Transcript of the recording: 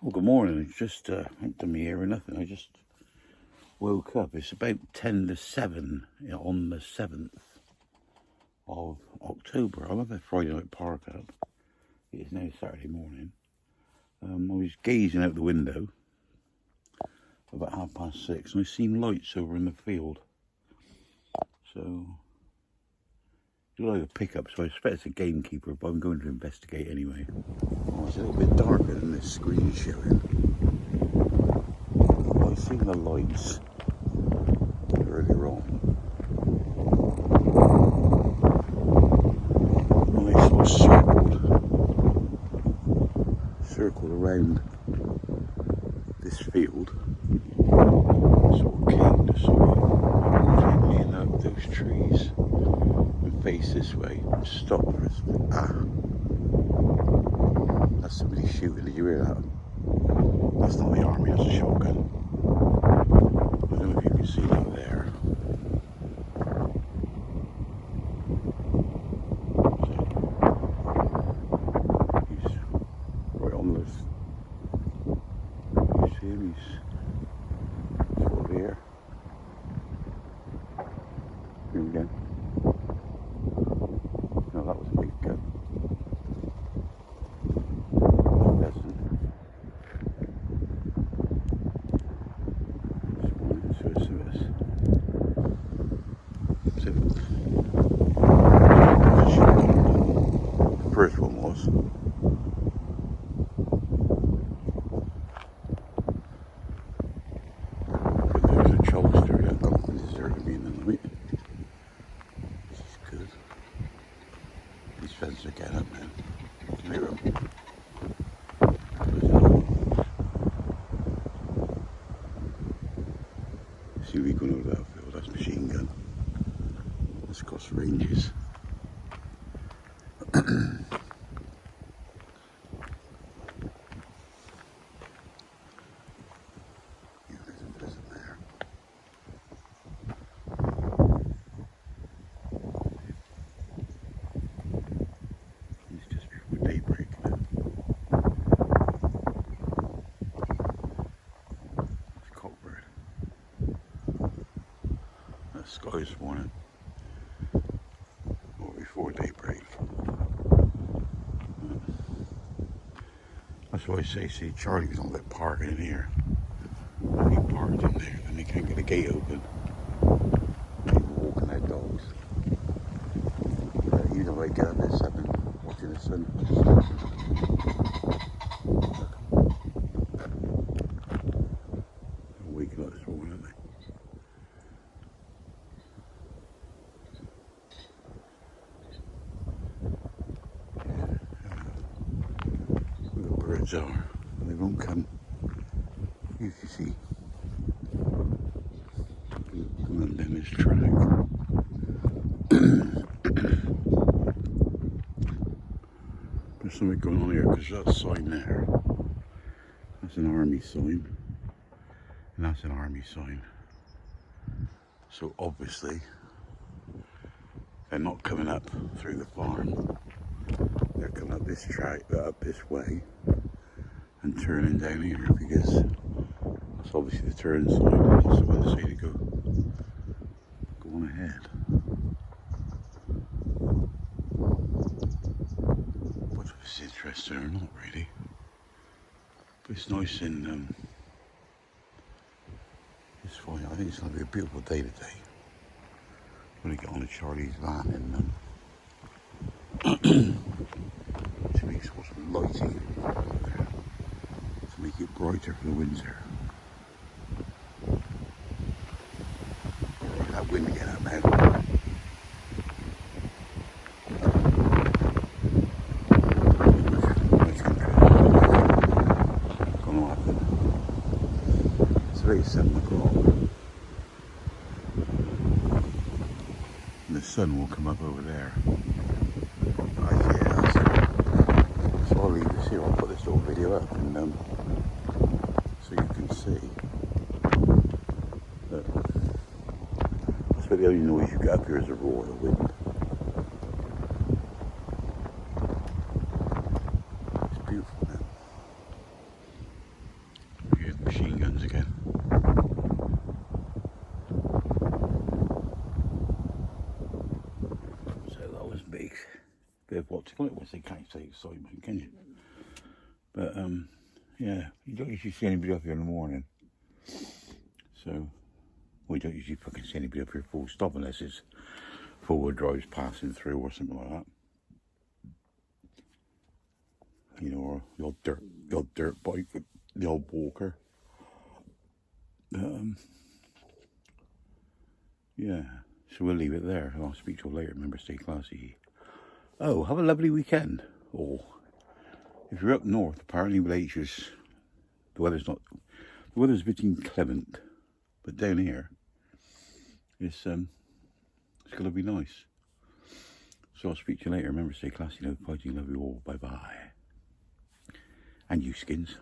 Well, good morning. It's just ain't done me here or nothing. I just woke up. It's about 10 to 7 on the 7th of October. I love that Friday night park up. It is now Saturday morning. I was gazing out the window about 6:30 and I seen lights over in the field. So, it's like a pickup, so I expect it's a gamekeeper, but I'm going to investigate anyway. Oh, it's a little bit darker than this screen is showing. I've seen the lights earlier on. And they sort of circled around this field. Sort of came to sort of lean up those trees and face this way and stop for us. That's somebody shooting. Did you hear that? That's not the army, that's a shotgun. I don't know if you can see that there. He's right on this. You see him? He's sort of here. Here we go. No, that was a big gun. The first one was. But there's a Cholster that got deserted me in the night. This is good. These fences are getting up, man. Can you hear them? See we going over that field, that's machine gun. That's cross ranges. Sky this morning, or before daybreak. That's why I say, see, Charlie was on that parking in here. He parked in there, and they can't get the gate open. People walking their dogs. You know, I get up at 7, watching the sun. They're waking up this morning, aren't they? Birds are. They won't come. You can see going down this track. There's something going on here because that sign there. That's an army sign. And that's an army sign. So obviously they're not coming up through the farm. They're coming up this track, up this way. And turning down here because that's obviously the turn sign. That's why they say to go on ahead. Whether it's interesting or not really, but it's nice in it's fine. I think it's going to be a beautiful day today. I'm going to get on to Charlie's van and to make some lighting. Make it brighter for the winter. That wind again up now. Gonna happen. It's about 7 o'clock. And the sun will come up over there. So I'll leave this here. I'll put this little video up and so you can see that that's what the only noise you get up here is the roar of the wind. It's beautiful, man. excitement. They can't say excitement, can you? But yeah, you don't usually see anybody up here in the morning. So we don't usually fucking see anybody up here full stop unless it's forward drives passing through or something like that. You know, or the old dirt bike, the old walker. Yeah, so we'll leave it there. I'll speak to you later. Remember, stay classy. Oh, have a lovely weekend. Or if you're up north, apparently Poachers, the weather's a bit inclement, but down here, it's going to be nice. So I'll speak to you later. Remember, stay classy, no fighting, love you all. Bye bye. And you skins.